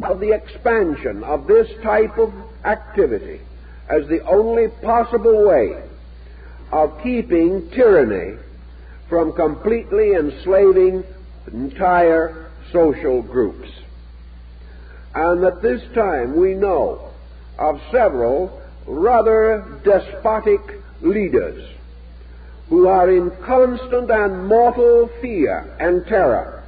of the expansion of this type of activity as the only possible way of keeping tyranny from completely enslaving entire social groups. And at this time we know of several rather despotic leaders who are in constant and mortal fear and terror,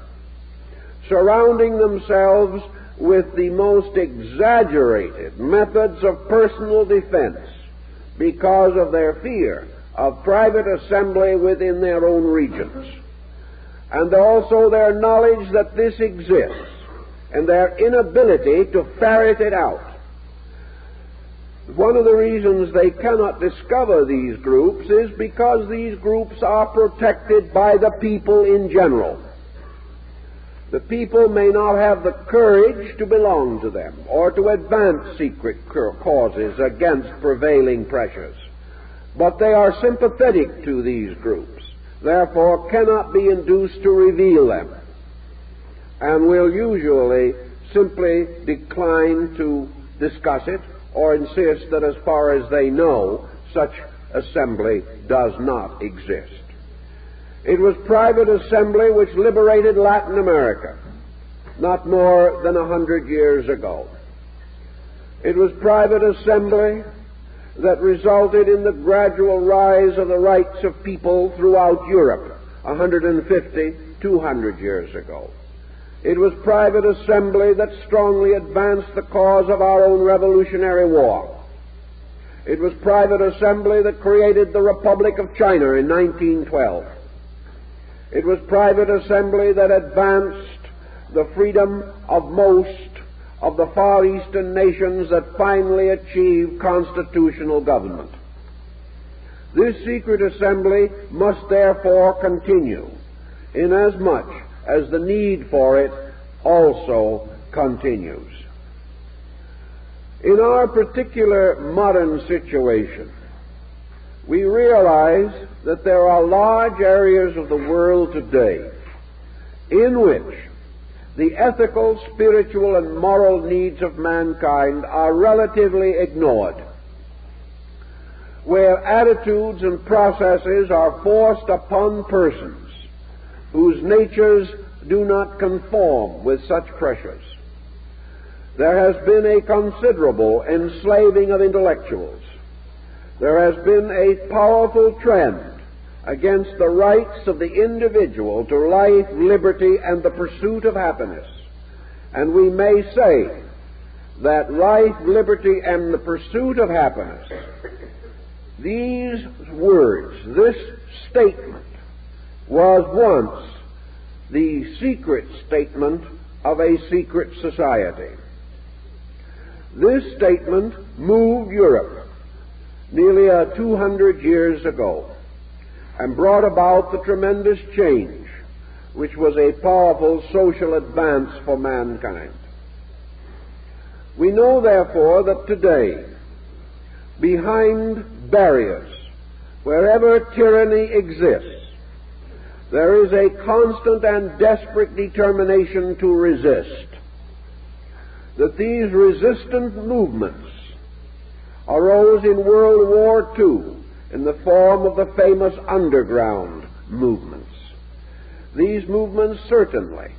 surrounding themselves with the most exaggerated methods of personal defense because of their fear of private assembly within their own regions, and also their knowledge that this exists and their inability to ferret it out. One of the reasons they cannot discover these groups is because these groups are protected by the people in general. The people may not have the courage to belong to them or to advance secret causes against prevailing pressures, but they are sympathetic to these groups, therefore cannot be induced to reveal them, and will usually simply decline to discuss it or insist that as far as they know, such assembly does not exist. It was private assembly which liberated Latin America not more than 100 years ago. It was private assembly that resulted in the gradual rise of the rights of people throughout Europe 150, 200 years ago. It was private assembly that strongly advanced the cause of our own Revolutionary War. It was private assembly that created the Republic of China in 1912. It was private assembly that advanced the freedom of most of the Far Eastern nations that finally achieved constitutional government. This secret assembly must therefore continue, inasmuch as the need for it also continues. In our particular modern situation, we realize that there are large areas of the world today in which the ethical, spiritual, and moral needs of mankind are relatively ignored, where attitudes and processes are forced upon persons whose natures do not conform with such pressures. There has been a considerable enslaving of intellectuals. There has been a powerful trend against the rights of the individual to life, liberty, and the pursuit of happiness. And we may say that life, liberty, and the pursuit of happiness, these words, this statement, was once the secret statement of a secret society. This statement moved Europe nearly 200 years ago and brought about the tremendous change which was a powerful social advance for mankind. We know, therefore, that today, behind barriers, wherever tyranny exists, there is a constant and desperate determination to resist. That these resistant movements arose in World War II in the form of the famous underground movements. These movements certainly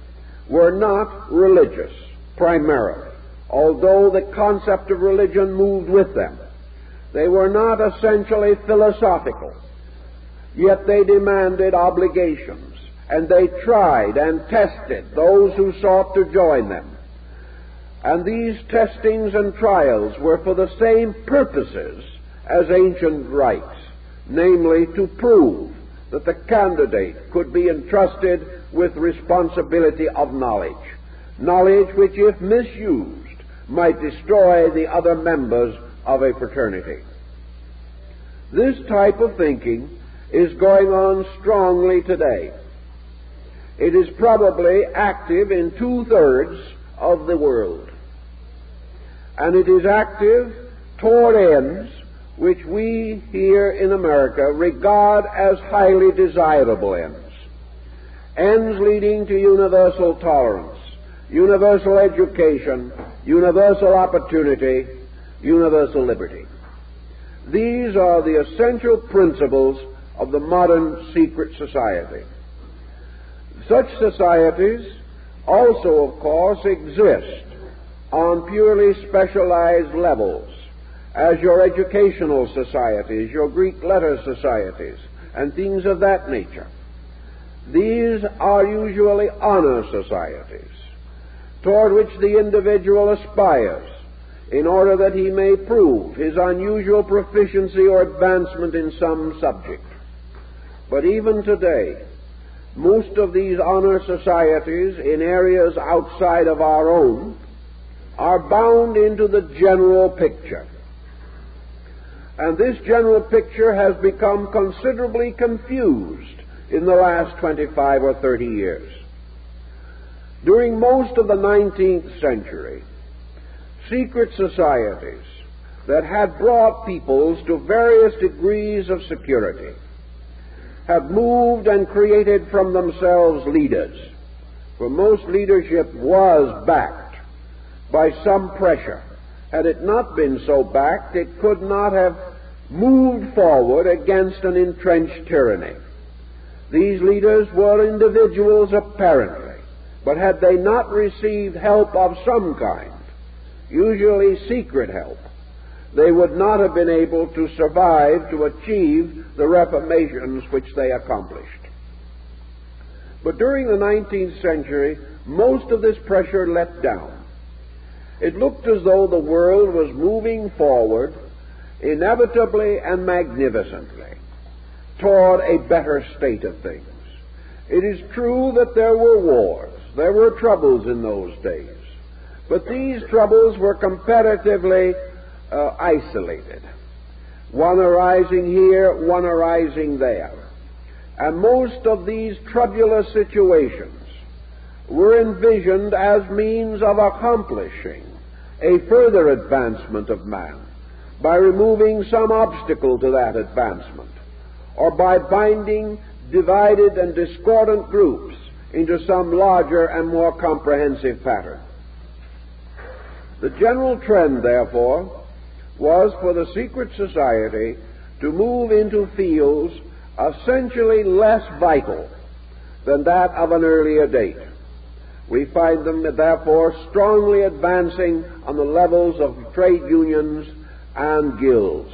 were not religious, primarily, although the concept of religion moved with them. They were not essentially philosophical, yet they demanded obligations, and they tried and tested those who sought to join them. And these testings and trials were for the same purposes as ancient rites, namely to prove that the candidate could be entrusted with responsibility of knowledge, knowledge which, if misused, might destroy the other members of a fraternity. This type of thinking is going on strongly today. It is probably active in 2/3 of the world, and it is active toward ends which we here in America regard as highly desirable ends leading to universal tolerance, universal education, universal opportunity, universal liberty. These are the essential principles of the modern secret society. Such societies also, of course, exist on purely specialized levels, as your educational societies, your Greek letter societies, and things of that nature. These are usually honor societies, toward which the individual aspires in order that he may prove his unusual proficiency or advancement in some subject. But even today, most of these honor societies in areas outside of our own are bound into the general picture. And this general picture has become considerably confused in the last 25 or 30 years. During most of the 19th century, secret societies that had brought peoples to various degrees of security have moved and created from themselves leaders, for most leadership was backed by some pressure. Had it not been so backed, it could not have moved forward against an entrenched tyranny. These leaders were individuals apparently, but had they not received help of some kind, usually secret help, they would not have been able to survive to achieve the reformations which they accomplished. But during the 19th century, most of this pressure let down. It looked as though the world was moving forward inevitably and magnificently toward a better state of things. It is true that there were wars, there were troubles in those days, but these troubles were comparatively isolated, one arising here, one arising there. And most of these troublous situations were envisioned as means of accomplishing a further advancement of man by removing some obstacle to that advancement, or by binding divided and discordant groups into some larger and more comprehensive pattern. The general trend, therefore, was for the secret society to move into fields essentially less vital than that of an earlier date. We find them, therefore, strongly advancing on the levels of trade unions and guilds.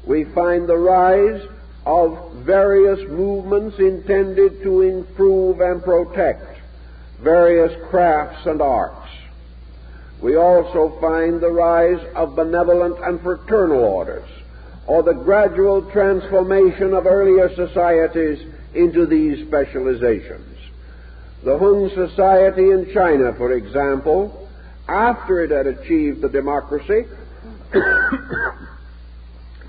We find the rise of various movements intended to improve and protect various crafts and arts. We also find the rise of benevolent and fraternal orders, or the gradual transformation of earlier societies into these specializations. The Hun Society in China, for example, after it had achieved the democracy,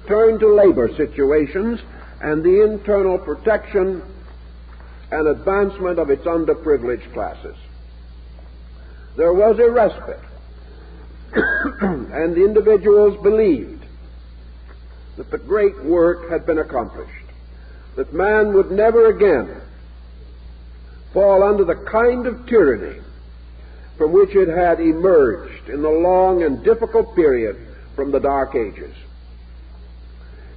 turned to labor situations and the internal protection and advancement of its underprivileged classes. There was a respite, and the individuals believed that the great work had been accomplished, that man would never again fall under the kind of tyranny from which it had emerged in the long and difficult period from the Dark Ages.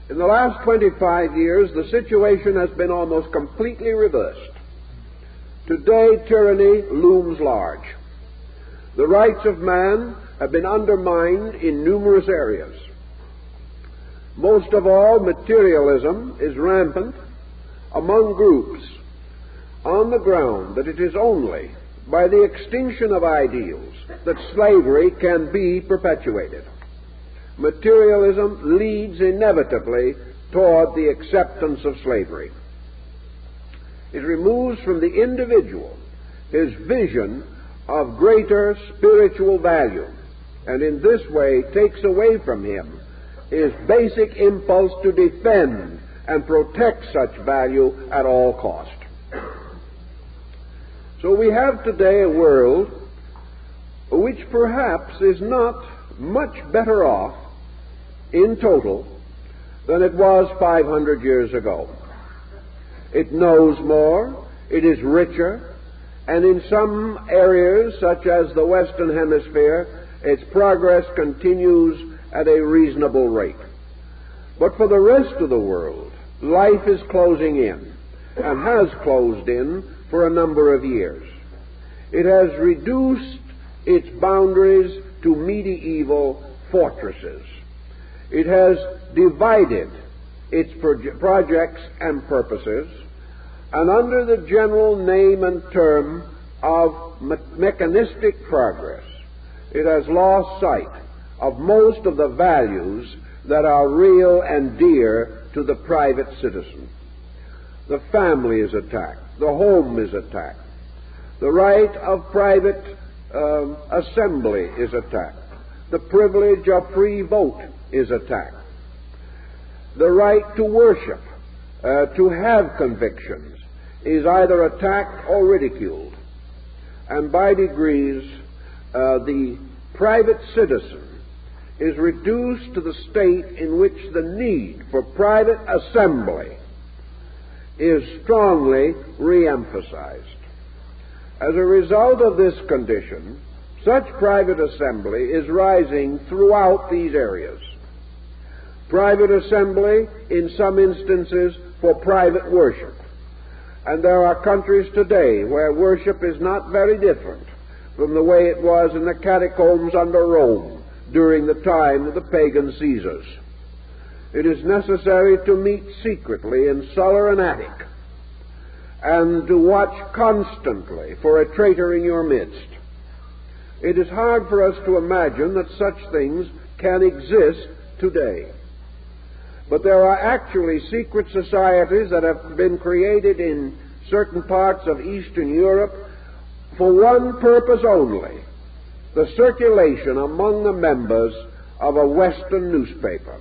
In the last 25 years, the situation has been almost completely reversed. Today, tyranny looms large. The rights of man have been undermined in numerous areas. Most of all, materialism is rampant among groups on the ground that it is only by the extinction of ideals that slavery can be perpetuated. Materialism leads inevitably toward the acceptance of slavery. It removes from the individual his vision of greater spiritual value, and in this way takes away from him his basic impulse to defend and protect such value at all cost. So we have today a world which perhaps is not much better off in total than it was 500 years ago. It knows more, it is richer, and in some areas, such as the Western Hemisphere, its progress continues at a reasonable rate. But for the rest of the world, life is closing in, and has closed in for a number of years. It has reduced its boundaries to medieval fortresses. It has divided its projects and purposes, and under the general name and term of mechanistic progress, it has lost sight of most of the values that are real and dear to the private citizen. The family is attacked. The home is attacked. The right of private assembly is attacked. The privilege of free vote is attacked. The right to worship, to have convictions, is either attacked or ridiculed. And by degrees, the private citizen is reduced to the state in which the need for private assembly is strongly re-emphasized. As a result of this condition, such private assembly is rising throughout these areas. Private assembly, in some instances, for private worship. And there are countries today where worship is not very different from the way it was in the catacombs under Rome during the time of the pagan Caesars. It is necessary to meet secretly in cellar and attic, and to watch constantly for a traitor in your midst. It is hard for us to imagine that such things can exist today. But there are actually secret societies that have been created in certain parts of Eastern Europe for one purpose only: the circulation among the members of a Western newspaper.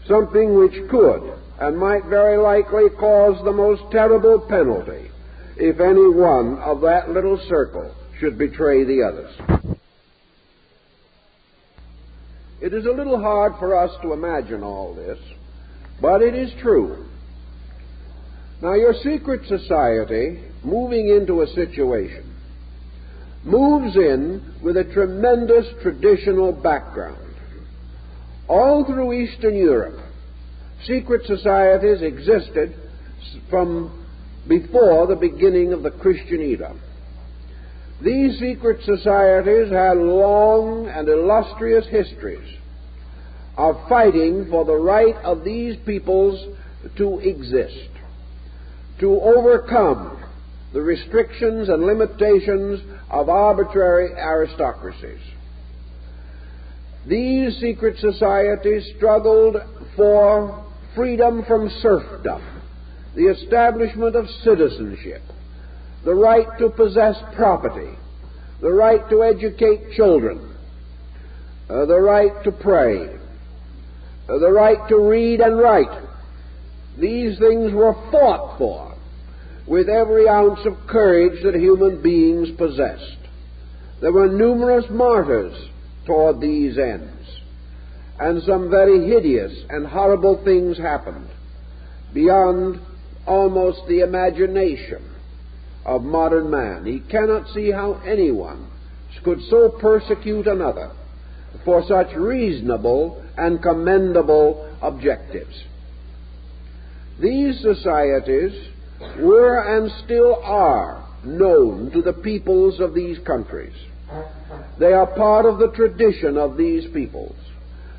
Something which could and might very likely cause the most terrible penalty if any one of that little circle should betray the others. It is a little hard for us to imagine all this, but it is true. Now, your secret society, moving into a situation, moves in with a tremendous traditional background. All through Eastern Europe, secret societies existed from before the beginning of the Christian era. These secret societies had long and illustrious histories of fighting for the right of these peoples to exist, to overcome the restrictions and limitations of arbitrary aristocracies. These secret societies struggled for freedom from serfdom, the establishment of citizenship, the right to possess property, the right to educate children, the right to pray, the right to read and write. These things were fought for with every ounce of courage that human beings possessed. There were numerous martyrs toward these ends, and some very hideous and horrible things happened beyond almost the imagination of modern man. He cannot see how anyone could so persecute another for such reasonable and commendable objectives. These societies were and still are known to the peoples of these countries. They are part of the tradition of these peoples,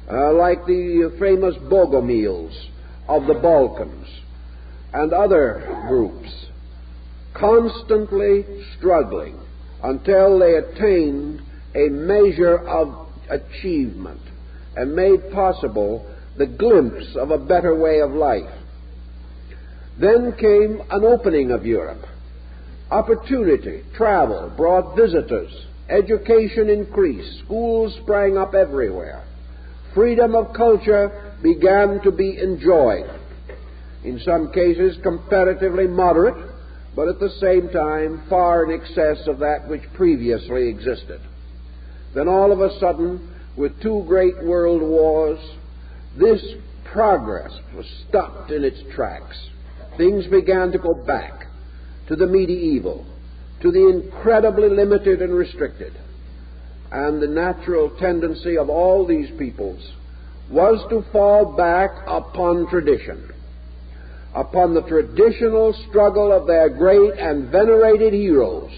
like the famous Bogomils of the Balkans and other groups, constantly struggling until they attained a measure of achievement and made possible the glimpse of a better way of life. Then came an opening of Europe. Opportunity, travel brought visitors, education increased, schools sprang up everywhere. Freedom of culture began to be enjoyed, in some cases comparatively moderate, but at the same time far in excess of that which previously existed. Then all of a sudden, with two great world wars, this progress was stopped in its tracks. Things began to go back. to the medieval, to the incredibly limited and restricted. And the natural tendency of all these peoples was to fall back upon tradition, upon the traditional struggle of their great and venerated heroes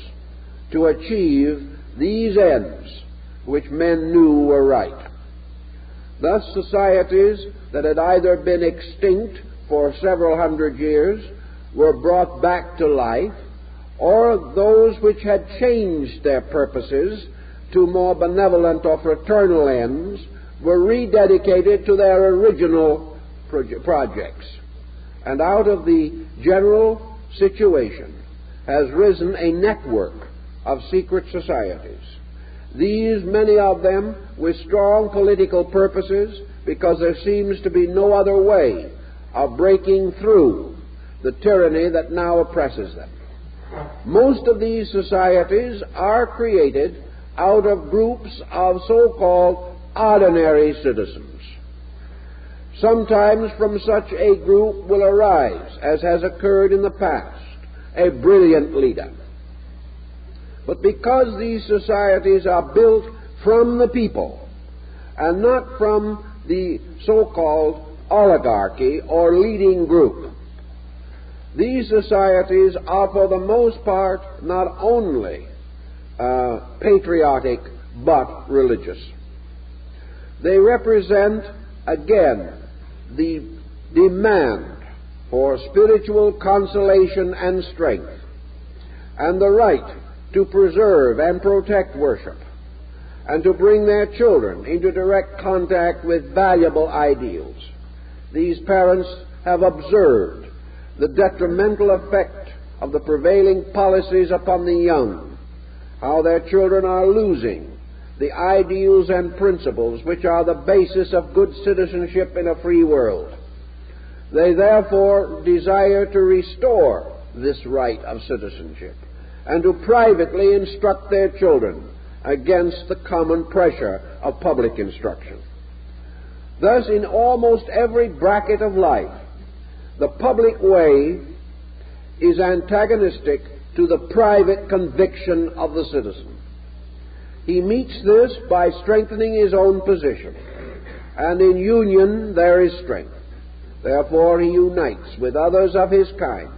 to achieve these ends which men knew were right. Thus, societies that had either been extinct for several hundred years were brought back to life, or those which had changed their purposes to more benevolent or fraternal ends were rededicated to their original projects. And out of the general situation has risen a network of secret societies. These, many of them, with strong political purposes, because there seems to be no other way of breaking through the tyranny that now oppresses them. Most of these societies are created out of groups of so-called ordinary citizens. Sometimes from such a group will arise, as has occurred in the past, a brilliant leader. But because these societies are built from the people and not from the so-called oligarchy or leading group, these societies are for the most part not only patriotic but religious. They represent, again, the demand for spiritual consolation and strength, and the right to preserve and protect worship, and to bring their children into direct contact with valuable ideals. These parents have observed the detrimental effect of the prevailing policies upon the young, how their children are losing the ideals and principles which are the basis of good citizenship in a free world. They therefore desire to restore this right of citizenship and to privately instruct their children against the common pressure of public instruction. Thus, in almost every bracket of life, the public way is antagonistic to the private conviction of the citizen. He meets this by strengthening his own position, and in union there is strength. Therefore he unites with others of his kind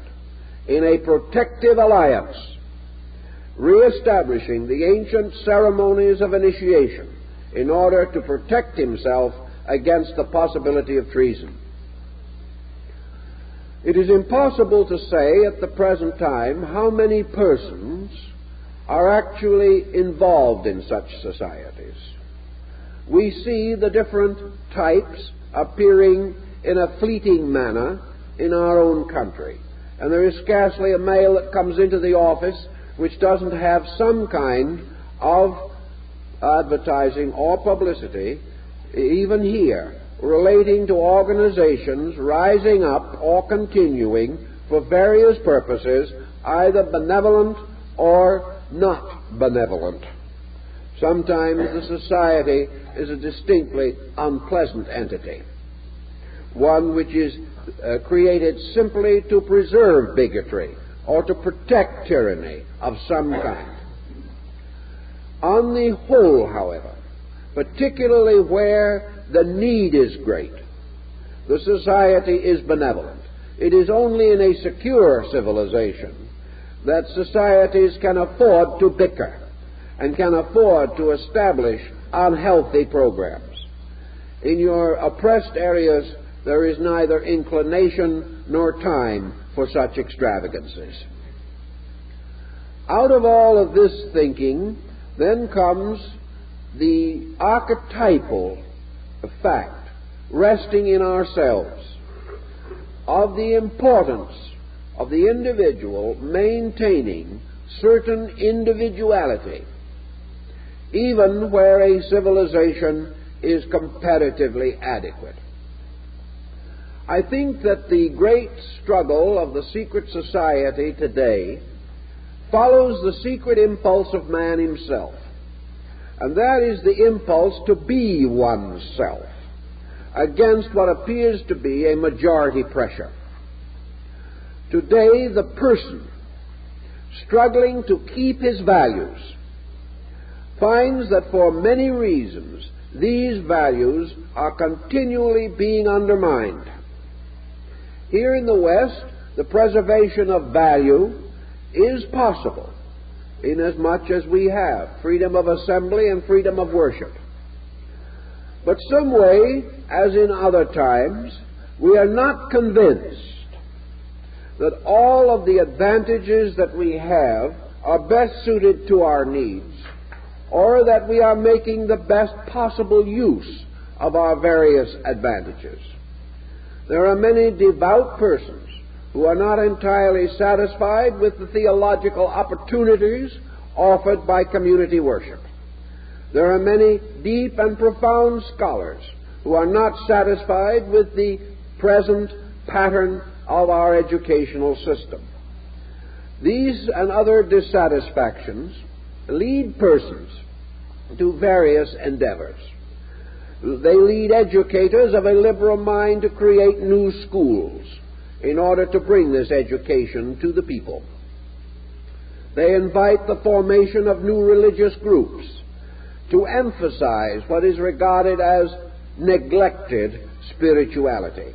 in a protective alliance, re-establishing the ancient ceremonies of initiation in order to protect himself against the possibility of treason. It is impossible to say at the present time how many persons are actually involved in such societies. We see the different types appearing in a fleeting manner in our own country, and there is scarcely a mail that comes into the office which doesn't have some kind of advertising or publicity, even here, relating to organizations rising up or continuing for various purposes, either benevolent or not benevolent. Sometimes the society is a distinctly unpleasant entity, one which is created simply to preserve bigotry or to protect tyranny of some kind. On the whole, however, particularly where the need is great, the society is benevolent. It is only in a secure civilization that societies can afford to bicker and can afford to establish unhealthy programs. In your oppressed areas, there is neither inclination nor time for such extravagances. Out of all of this thinking, then comes the archetypal fact, resting in ourselves, of the importance of the individual maintaining certain individuality, even where a civilization is comparatively adequate. I think that the great struggle of the secret society today follows the secret impulse of man himself, and that is the impulse to be oneself against what appears to be a majority pressure. Today, the person struggling to keep his values, finds that for many reasons these values are continually being undermined. Here in the West, the preservation of value is possible, inasmuch as we have freedom of assembly and freedom of worship. But some way, as in other times, we are not convinced that all of the advantages that we have are best suited to our needs, or that we are making the best possible use of our various advantages. There are many devout persons who are not entirely satisfied with the theological opportunities offered by community worship. There are many deep and profound scholars who are not satisfied with the present pattern of our educational system. These and other dissatisfactions lead persons to various endeavors. They lead educators of a liberal mind to create new schools in order to bring this education to the people. They invite the formation of new religious groups to emphasize what is regarded as neglected spirituality.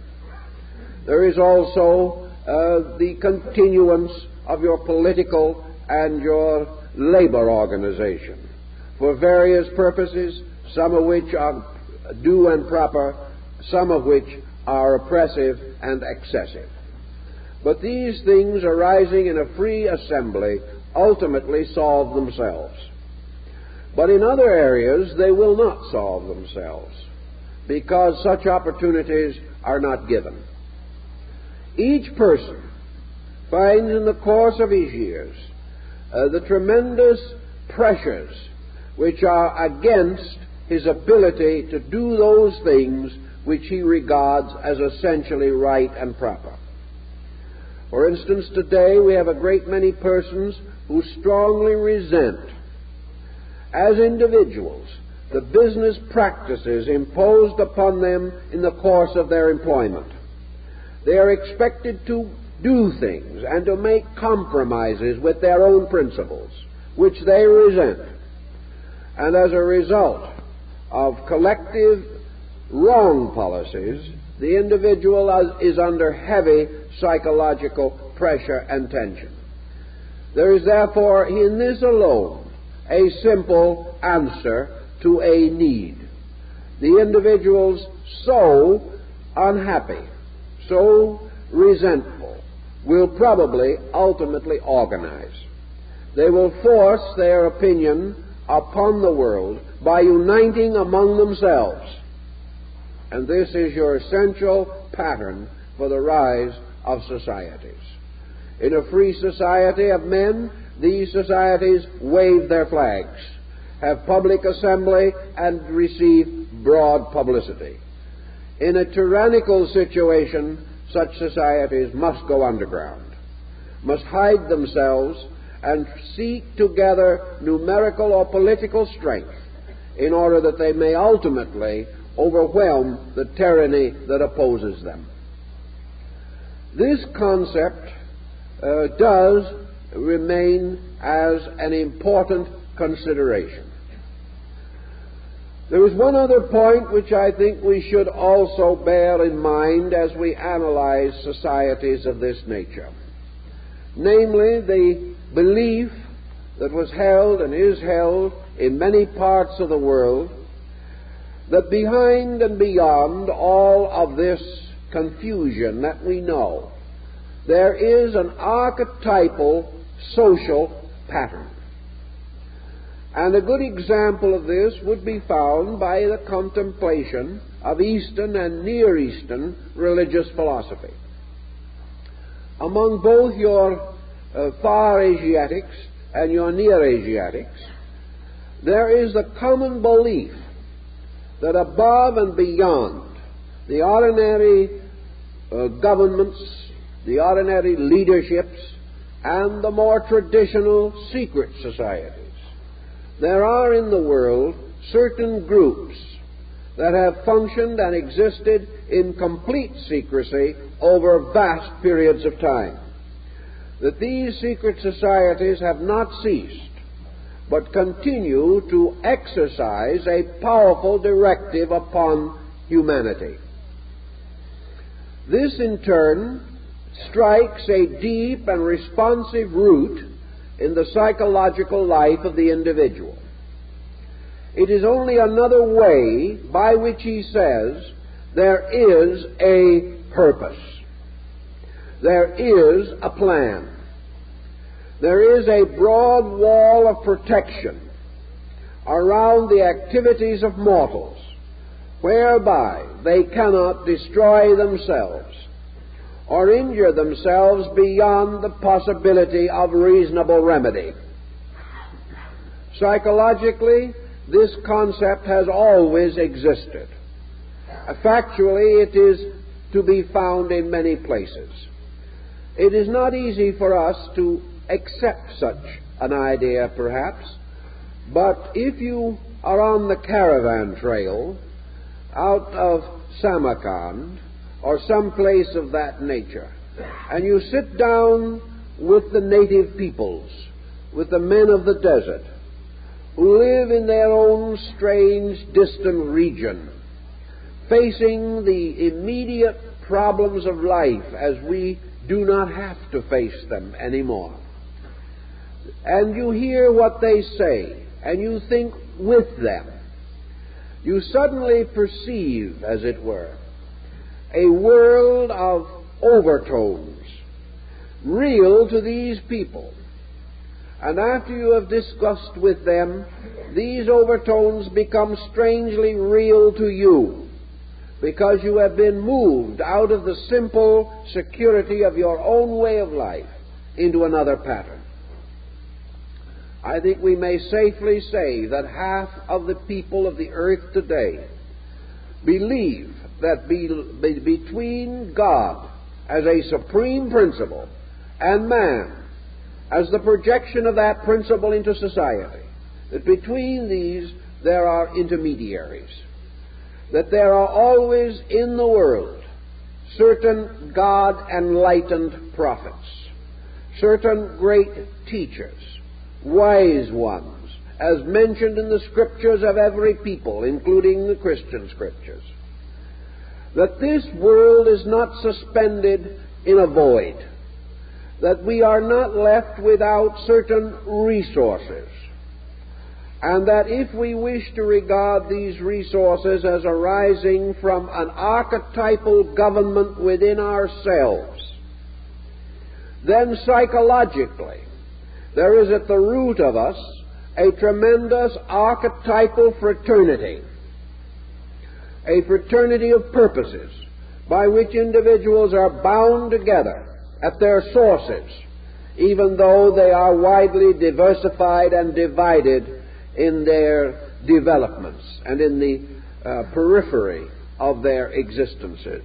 There is also the continuance of your political and your labor organization for various purposes, some of which are due and proper, some of which are oppressive and excessive. But these things arising in a free assembly ultimately solve themselves. But in other areas they will not solve themselves, because such opportunities are not given. Each person finds in the course of his years the tremendous pressures which are against his ability to do those things which he regards as essentially right and proper. For instance, today we have a great many persons who strongly resent, as individuals, the business practices imposed upon them in the course of their employment. They are expected to do things and to make compromises with their own principles, which they resent. And as a result of collective wrong policies, the individual is under heavy psychological pressure and tension. There is therefore in this alone a simple answer to a need. The individuals so unhappy, so resentful, will probably ultimately organize. They will force their opinion upon the world by uniting among themselves. And this is your essential pattern for the rise of societies. In a free society of men, these societies wave their flags, have public assembly, and receive broad publicity. In a tyrannical situation, such societies must go underground, must hide themselves, and seek to gather numerical or political strength in order that they may ultimately overwhelm the tyranny that opposes them. This concept does remain as an important consideration. There is one other point which I think we should also bear in mind as we analyze societies of this nature, namely the belief that was held and is held in many parts of the world that behind and beyond all of this confusion that we know, there is an archetypal social pattern. And a good example of this would be found by the contemplation of Eastern and Near Eastern religious philosophy. Among both your Far Asiatics and your Near Asiatics, there is the common belief that above and beyond the ordinary governments, the ordinary leaderships, and the more traditional secret societies, there are in the world certain groups that have functioned and existed in complete secrecy over vast periods of time. that these secret societies have not ceased, but continue to exercise a powerful directive upon humanity. This, in turn, strikes a deep and responsive root in the psychological life of the individual. It is only another way by which he says there is a purpose. There is a plan. There is a broad wall of protection around the activities of mortals, whereby they cannot destroy themselves or injure themselves beyond the possibility of reasonable remedy. Psychologically, this concept has always existed. Factually, it is to be found in many places. It is not easy for us to accept such an idea, perhaps, but if you are on the caravan trail out of Samarkand or some place of that nature, and you sit down with the native peoples, with the men of the desert, who live in their own strange, distant region, facing the immediate problems of life as we do not have to face them anymore. And you hear what they say, and you think with them. You suddenly perceive, as it were, a world of overtones, real to these people. And after you have discussed with them, these overtones become strangely real to you, because you have been moved out of the simple security of your own way of life into another pattern. I think we may safely say that half of the people of the earth today believe that between God as a supreme principle and man as the projection of that principle into society, that between these there are intermediaries, that there are always in the world certain God-enlightened prophets, certain great teachers, wise ones, as mentioned in the scriptures of every people, including the Christian scriptures, that this world is not suspended in a void, that we are not left without certain resources, and that if we wish to regard these resources as arising from an archetypal government within ourselves, then psychologically there is at the root of us a tremendous archetypal fraternity, a fraternity of purposes by which individuals are bound together at their sources, even though they are widely diversified and divided in their developments and in the periphery of their existences.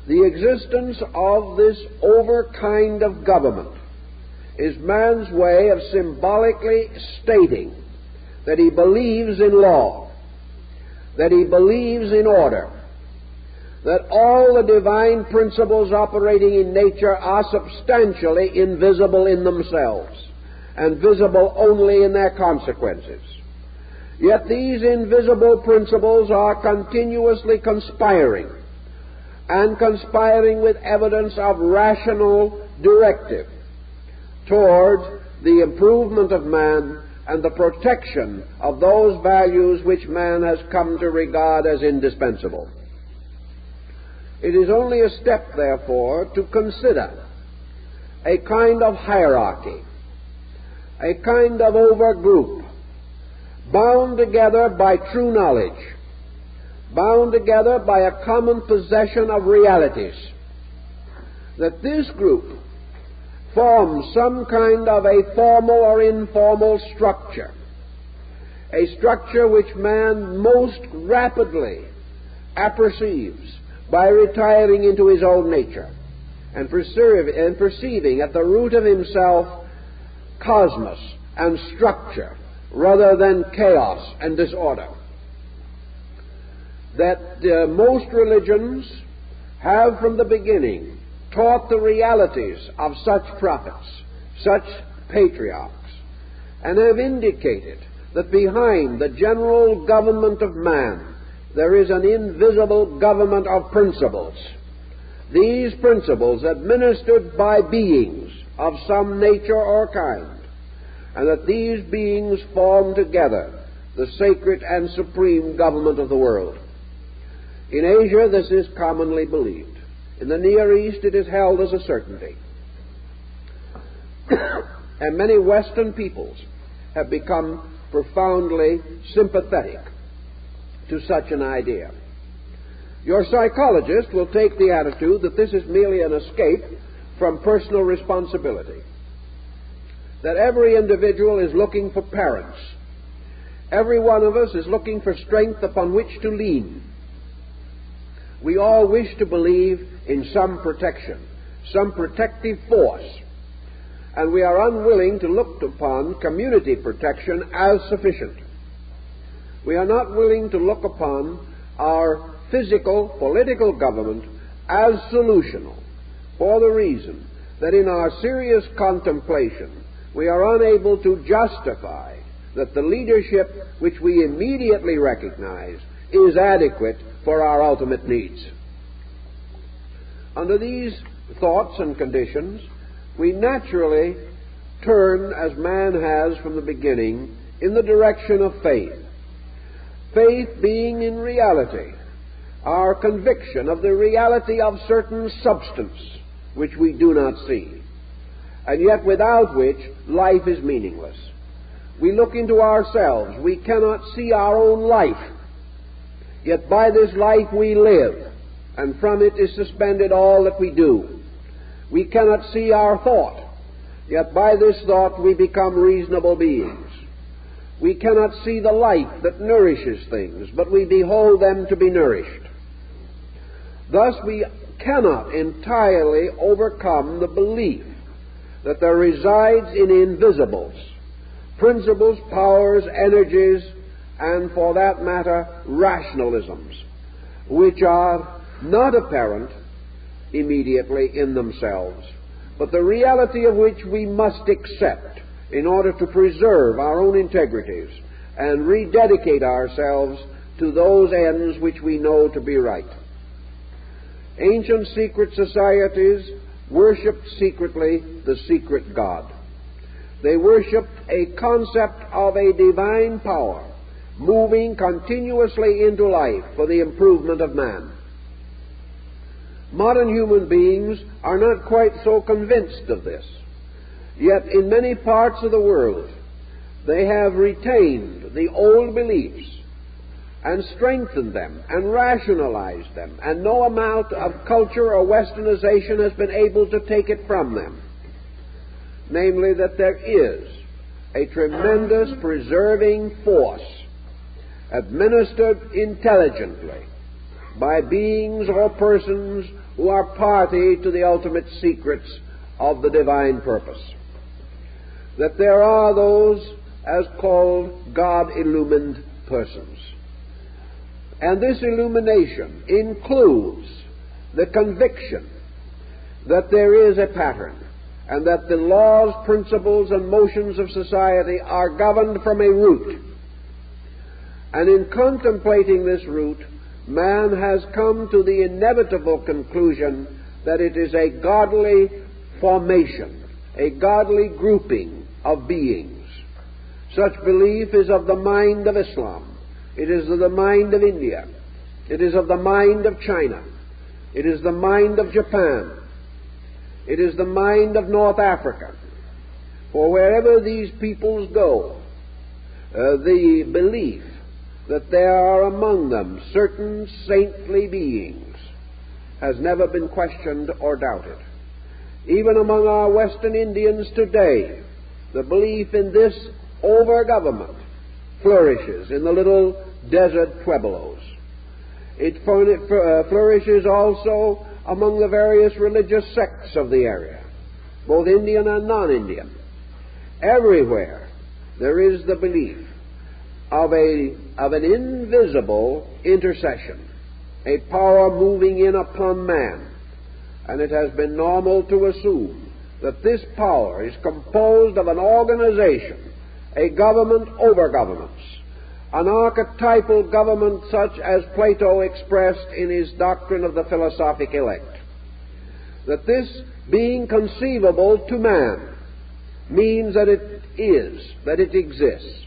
The existence of this over-kind of government is man's way of symbolically stating that he believes in law, that he believes in order, that all the divine principles operating in nature are substantially invisible in themselves and visible only in their consequences. Yet these invisible principles are continuously conspiring, and conspiring with evidence of rational directive toward the improvement of man and the protection of those values which man has come to regard as indispensable. It is only a step, therefore, to consider a kind of hierarchy, a kind of overgroup, bound together by true knowledge, bound together by a common possession of realities, that this group forms some kind of a formal or informal structure, a structure which man most rapidly apperceives by retiring into his own nature and perceiving at the root of himself cosmos and structure rather than chaos and disorder. That most religions have from the beginning taught the realities of such prophets, such patriarchs, and have indicated that behind the general government of man there is an invisible government of principles. These principles administered by beings of some nature or kind, and that these beings form together the sacred and supreme government of the world. In Asia this is commonly believed. In the Near East it is held as a certainty. And many Western peoples have become profoundly sympathetic to such an idea. Your psychologist will take the attitude that this is merely an escape from personal responsibility, that every individual is looking for parents. Every one of us is looking for strength upon which to lean. We all wish to believe in some protection, some protective force, and we are unwilling to look upon community protection as sufficient. We are not willing to look upon our physical, political government as solutional, for the reason that in our serious contemplation we are unable to justify that the leadership which we immediately recognize is adequate for our ultimate needs. Under these thoughts and conditions, we naturally turn, as man has from the beginning, in the direction of faith. Faith being in reality our conviction of the reality of certain substance which we do not see, and yet without which life is meaningless. We look into ourselves. We cannot see our own life, yet by this life we live, and from it is suspended all that we do. We cannot see our thought, yet by this thought we become reasonable beings. We cannot see the life that nourishes things, but we behold them to be nourished. Thus we cannot entirely overcome the belief that there resides in invisibles principles, powers, energies, and for that matter, rationalisms, which are not apparent immediately in themselves, but the reality of which we must accept in order to preserve our own integrities and rededicate ourselves to those ends which we know to be right. Ancient secret societies worshipped secretly the secret God. They worshipped a concept of a divine power moving continuously into life for the improvement of man. Modern human beings are not quite so convinced of this, yet in many parts of the world they have retained the old beliefs and strengthened them and rationalized them, and no amount of culture or westernization has been able to take it from them. Namely, that there is a tremendous preserving force administered intelligently by beings or persons who are party to the ultimate secrets of the divine purpose. That there are those as called God-illumined persons. And this illumination includes the conviction that there is a pattern, and that the laws, principles, and motions of society are governed from a root. And in contemplating this root, man has come to the inevitable conclusion that it is a godly formation, a godly grouping of beings. Such belief is of the mind of Islam. It is of the mind of India. It is of the mind of China. It is the mind of Japan. It is the mind of North Africa. For wherever these peoples go, the belief that there are among them certain saintly beings has never been questioned or doubted. Even among our Western Indians today, the belief in this over-government flourishes in the little desert pueblos. It flourishes also among the various religious sects of the area, both Indian and non-Indian. Everywhere there is the belief of an invisible intercession, a power moving in upon man and it has been normal to assume that this power is composed of an organization, a government over governments, an archetypal government such as Plato expressed in his doctrine of the philosophic elect. That this being conceivable to man means that it is, that it exists.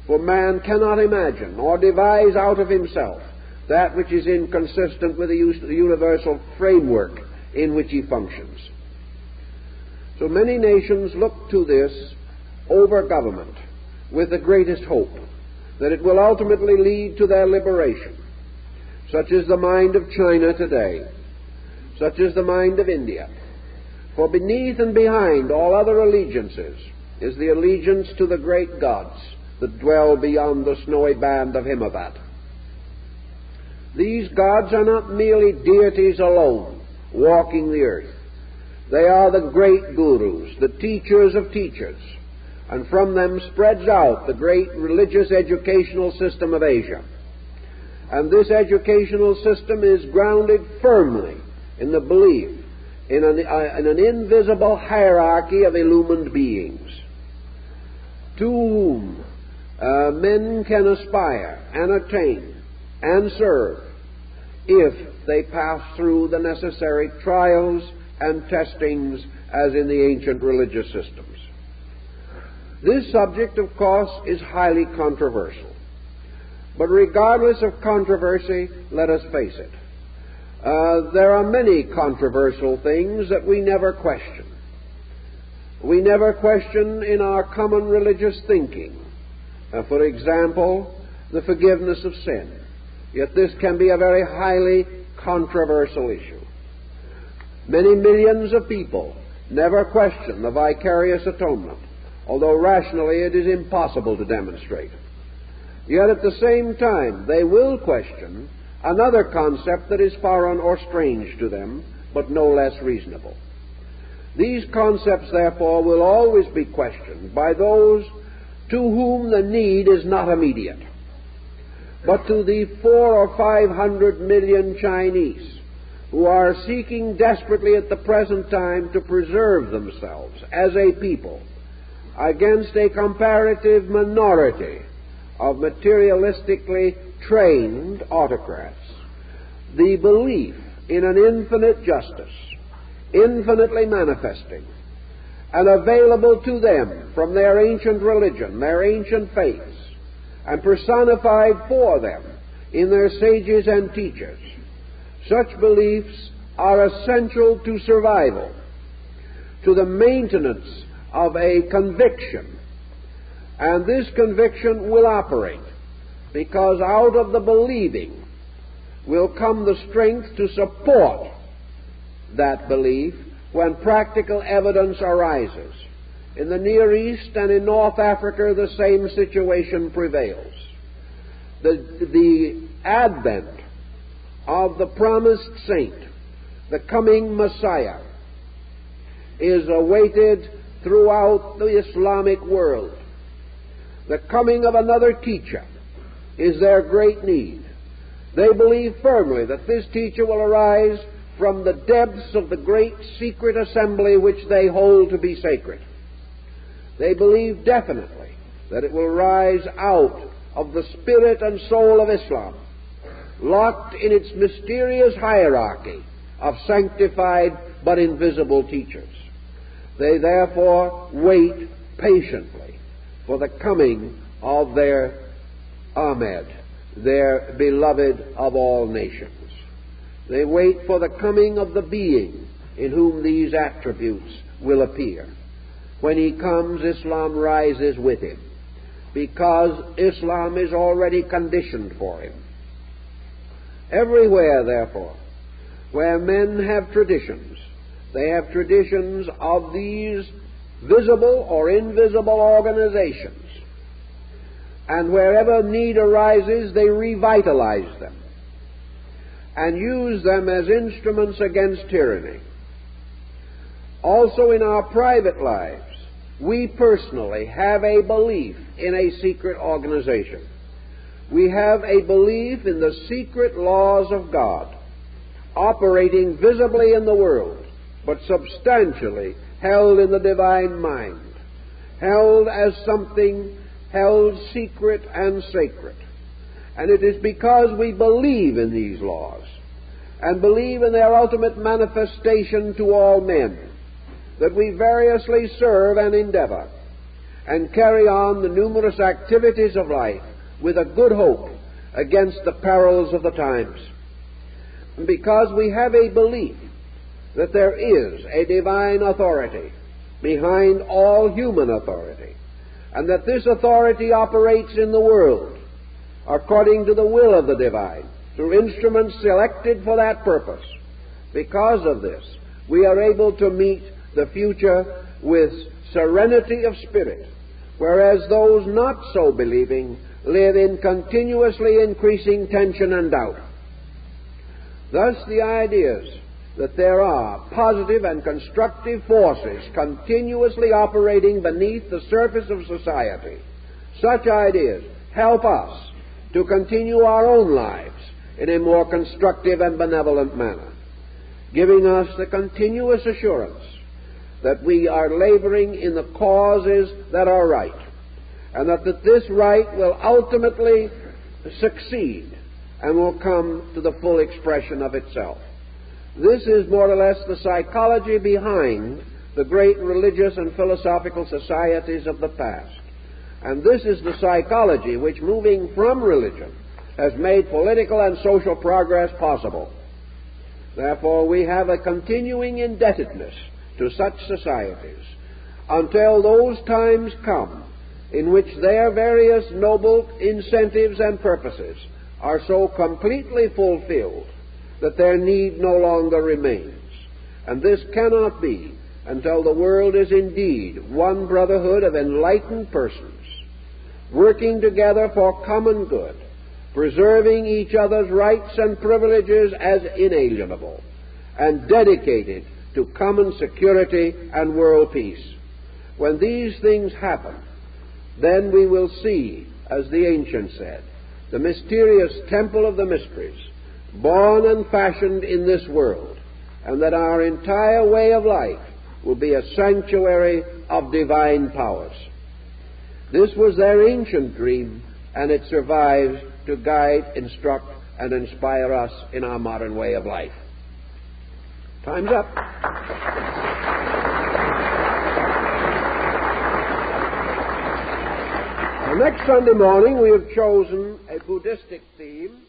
For man cannot imagine or devise out of himself that which is inconsistent with the universal framework in which he functions. So many nations look to this over-government with the greatest hope that it will ultimately lead to their liberation. Such is the mind of China today. Such is the mind of India. For beneath and behind all other allegiances is the allegiance to the great gods that dwell beyond the snowy band of Himavat. These gods are not merely deities alone, walking the earth. They are the great gurus, the teachers of teachers, and from them spreads out the great religious educational system of Asia. And this educational system is grounded firmly in the belief in an invisible hierarchy of illumined beings, to whom men can aspire and attain and serve if they pass through the necessary trials and testings as in the ancient religious systems. This subject, of course, is highly controversial. But regardless of controversy, let us face it. There are many controversial things that we never question. We never question in our common religious thinking. For example, the forgiveness of sin. Yet this can be a very highly controversial issue. Many millions of people never question the vicarious atonement, although rationally it is impossible to demonstrate. Yet at the same time, they will question another concept that is foreign or strange to them, but no less reasonable. These concepts, therefore, will always be questioned by those to whom the need is not immediate, but to the 400 or 500 million Chinese who are seeking desperately at the present time to preserve themselves as a people against a comparative minority of materialistically trained autocrats. The belief in an infinite justice, infinitely manifesting and available to them from their ancient religion, their ancient faiths, and personified for them in their sages and teachers. Such beliefs are essential to survival, to the maintenance of a conviction. And this conviction will operate because out of the believing will come the strength to support that belief when practical evidence arises. In the Near East and in North Africa, the same situation prevails. The advent of the promised saint, the coming Messiah, is awaited throughout the Islamic world. The coming of another teacher is their great need. They believe firmly that this teacher will arise from the depths of the great secret assembly which they hold to be sacred. They believe definitely that it will rise out of the spirit and soul of Islam, locked in its mysterious hierarchy of sanctified but invisible teachers. They therefore wait patiently for the coming of their Ahmed, their beloved of all nations. They wait for the coming of the being in whom these attributes will appear. When he comes, Islam rises with him, because Islam is already conditioned for him. Everywhere, therefore, where men have traditions, they have traditions of these visible or invisible organizations. And wherever need arises, they revitalize them and use them as instruments against tyranny. Also in our private lives, we personally have a belief in a secret organization. We have a belief in the secret laws of God operating visibly in the world but substantially held in the divine mind, held as something held secret and sacred. And it is because we believe in these laws and believe in their ultimate manifestation to all men that we variously serve and endeavor and carry on the numerous activities of life with a good hope against the perils of the times. And because we have a belief that there is a divine authority behind all human authority, and that this authority operates in the world according to the will of the divine, through instruments selected for that purpose. Because of this, we are able to meet the future with serenity of spirit, whereas those not so believing live in continuously increasing tension and doubt. Thus, the ideas that there are positive and constructive forces continuously operating beneath the surface of society, such ideas help us to continue our own lives in a more constructive and benevolent manner, giving us the continuous assurance that we are laboring in the causes that are right, and that this right will ultimately succeed and will come to the full expression of itself. This is more or less the psychology behind the great religious and philosophical societies of the past. And this is the psychology which, moving from religion, has made political and social progress possible. Therefore, we have a continuing indebtedness to such societies until those times come in which their various noble incentives and purposes are so completely fulfilled that their need no longer remains. And this cannot be until the world is indeed one brotherhood of enlightened persons, working together for common good, preserving each other's rights and privileges as inalienable, and dedicated to common security and world peace. When these things happen, then we will see, as the ancients said, the mysterious temple of the mysteries, born and fashioned in this world, and that our entire way of life will be a sanctuary of divine powers. This was their ancient dream, and it survives to guide, instruct, and inspire us in our modern way of life. Time's up. Next Sunday morning we have chosen a Buddhistic theme.